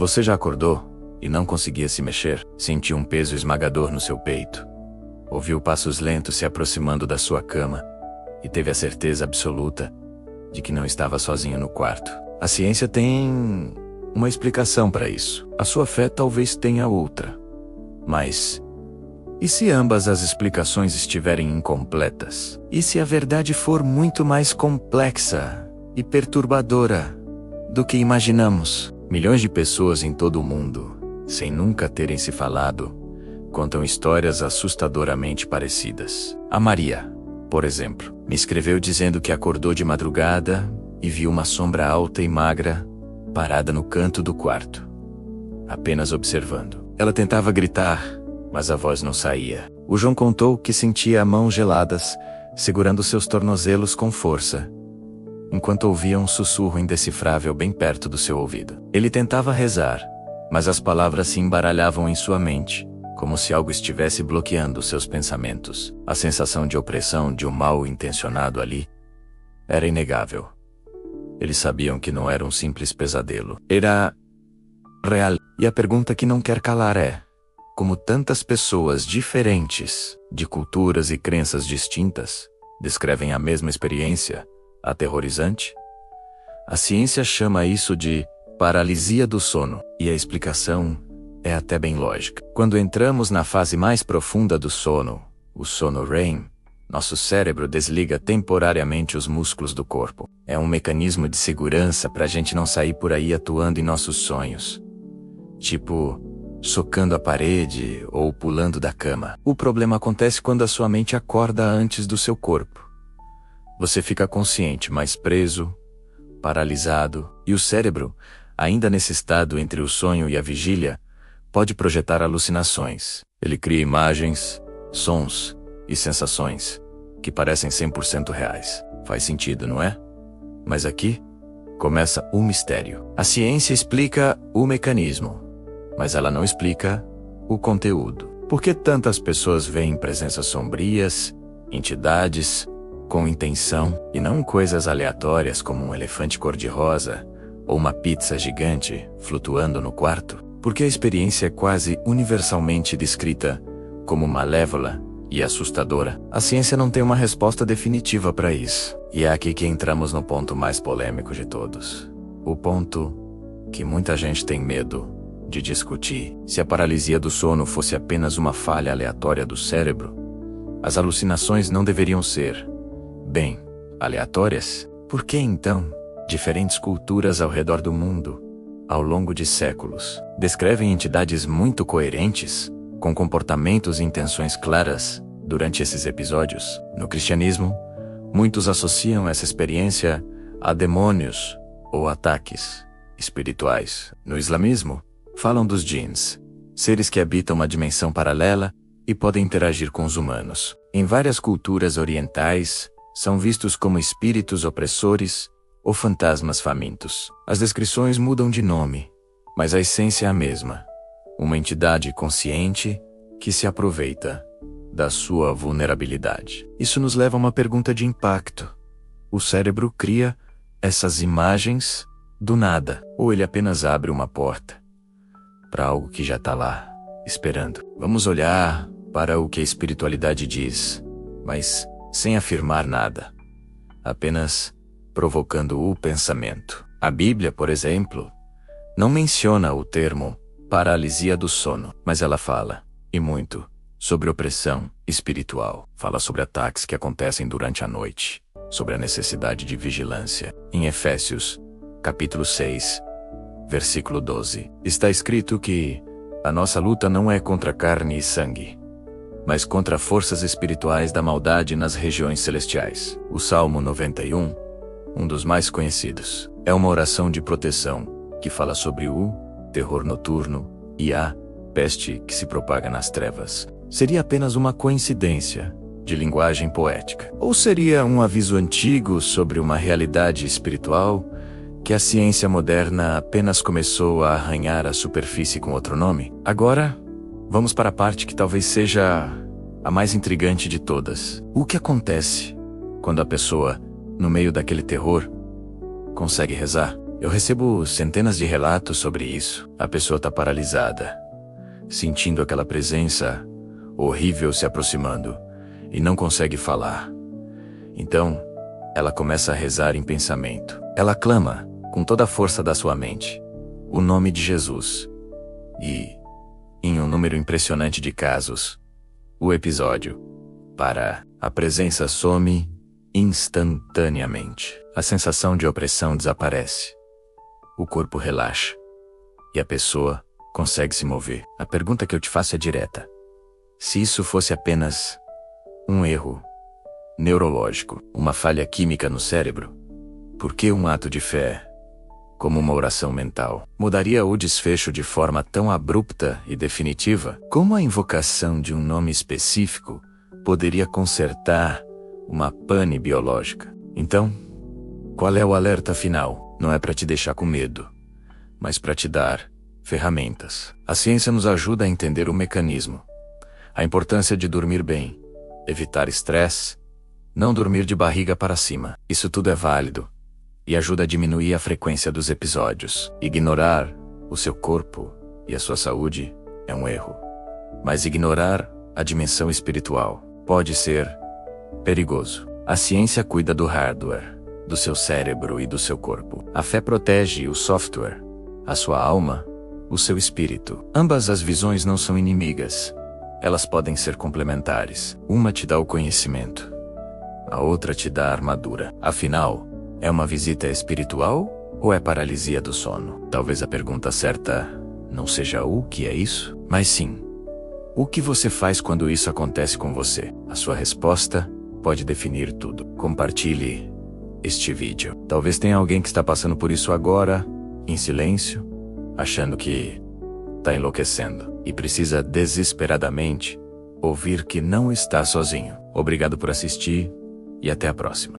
Você já acordou e não conseguia se mexer? Sentiu um peso esmagador no seu peito. Ouviu passos lentos se aproximando da sua cama e teve a certeza absoluta de que não estava sozinho no quarto. A ciência tem uma explicação para isso. A sua fé talvez tenha outra. Mas e se ambas as explicações estiverem incompletas? E se a verdade for muito mais complexa e perturbadora do que imaginamos? Milhões de pessoas em todo o mundo, sem nunca terem se falado, contam histórias assustadoramente parecidas. A Maria, por exemplo, me escreveu dizendo que acordou de madrugada e viu uma sombra alta e magra parada no canto do quarto, apenas observando. Ela tentava gritar, mas a voz não saía. O João contou que sentia mãos geladas, segurando seus tornozelos com força, enquanto ouvia um sussurro indecifrável bem perto do seu ouvido. Ele tentava rezar, mas as palavras se embaralhavam em sua mente, como se algo estivesse bloqueando seus pensamentos. A sensação de opressão de um mal intencionado ali era inegável. Eles sabiam que não era um simples pesadelo. Era real. E a pergunta que não quer calar é: como tantas pessoas diferentes, de culturas e crenças distintas, descrevem a mesma experiência aterrorizante? A ciência chama isso de paralisia do sono, e a explicação é até bem lógica. Quando entramos na fase mais profunda do sono, o sono REM, nosso cérebro desliga temporariamente os músculos do corpo. É um mecanismo de segurança para a gente não sair por aí atuando em nossos sonhos. Tipo, socando a parede ou pulando da cama. O problema acontece quando a sua mente acorda antes do seu corpo. Você fica consciente, mas preso, paralisado, e o cérebro, ainda nesse estado entre o sonho e a vigília, pode projetar alucinações. Ele cria imagens, sons e sensações que parecem 100% reais. Faz sentido, não é? Mas aqui começa o mistério. A ciência explica o mecanismo, mas ela não explica o conteúdo. Por que tantas pessoas veem presenças sombrias, entidades com intenção, e não coisas aleatórias como um elefante cor-de-rosa ou uma pizza gigante flutuando no quarto? Porque a experiência é quase universalmente descrita como malévola e assustadora. A ciência não tem uma resposta definitiva para isso. E é aqui que entramos no ponto mais polêmico de todos. O ponto que muita gente tem medo de discutir. Se a paralisia do sono fosse apenas uma falha aleatória do cérebro, as alucinações não deveriam ser, bem, aleatórias? Por que então diferentes culturas ao redor do mundo, ao longo de séculos, descrevem entidades muito coerentes, com comportamentos e intenções claras, durante esses episódios? No cristianismo, muitos associam essa experiência a demônios ou ataques espirituais. No islamismo, falam dos djinns, seres que habitam uma dimensão paralela e podem interagir com os humanos. Em várias culturas orientais, são vistos como espíritos opressores ou fantasmas famintos. As descrições mudam de nome, mas a essência é a mesma. Uma entidade consciente que se aproveita da sua vulnerabilidade. Isso nos leva a uma pergunta de impacto. O cérebro cria essas imagens do nada, ou ele apenas abre uma porta para algo que já está lá, esperando? Vamos olhar para o que a espiritualidade diz, mas sem afirmar nada, apenas provocando o pensamento. A Bíblia, por exemplo, não menciona o termo paralisia do sono, mas ela fala, e muito, sobre opressão espiritual. Fala sobre ataques que acontecem durante a noite, sobre a necessidade de vigilância. Em Efésios, capítulo 6, versículo 12, está escrito que a nossa luta não é contra carne e sangue, mas contra forças espirituais da maldade nas regiões celestiais. O Salmo 91, um dos mais conhecidos, é uma oração de proteção que fala sobre o terror noturno e a peste que se propaga nas trevas. Seria apenas uma coincidência de linguagem poética? Ou seria um aviso antigo sobre uma realidade espiritual que a ciência moderna apenas começou a arranhar a superfície com outro nome? Agora, vamos para a parte que talvez seja a mais intrigante de todas. O que acontece quando a pessoa, no meio daquele terror, consegue rezar? Eu recebo centenas de relatos sobre isso. A pessoa está paralisada, sentindo aquela presença horrível se aproximando e não consegue falar. Então, ela começa a rezar em pensamento. Ela clama, com toda a força da sua mente, o nome de Jesus. E, em um número impressionante de casos, o episódio para. A presença some instantaneamente. A sensação de opressão desaparece. O corpo relaxa. E a pessoa consegue se mover. A pergunta que eu te faço é direta. Se isso fosse apenas um erro neurológico, uma falha química no cérebro, por que um ato de fé, como uma oração mental, mudaria o desfecho de forma tão abrupta e definitiva? Como a invocação de um nome específico poderia consertar uma pane biológica? Então, qual é o alerta final? Não é para te deixar com medo, mas para te dar ferramentas. A ciência nos ajuda a entender o mecanismo, a importância de dormir bem, evitar estresse, não dormir de barriga para cima. Isso tudo é válido e ajuda a diminuir a frequência dos episódios. Ignorar o seu corpo e a sua saúde é um erro, mas ignorar a dimensão espiritual pode ser perigoso. A ciência cuida do hardware, do seu cérebro e do seu corpo. A fé protege o software, a sua alma, o seu espírito. Ambas as visões não são inimigas. Elas podem ser complementares. Uma te dá o conhecimento, a outra te dá a armadura. Afinal, é uma visita espiritual ou é paralisia do sono? Talvez a pergunta certa não seja o que é isso, mas sim, o que você faz quando isso acontece com você? A sua resposta pode definir tudo. Compartilhe este vídeo. Talvez tenha alguém que está passando por isso agora, em silêncio, achando que está enlouquecendo e precisa desesperadamente ouvir que não está sozinho. Obrigado por assistir e até a próxima.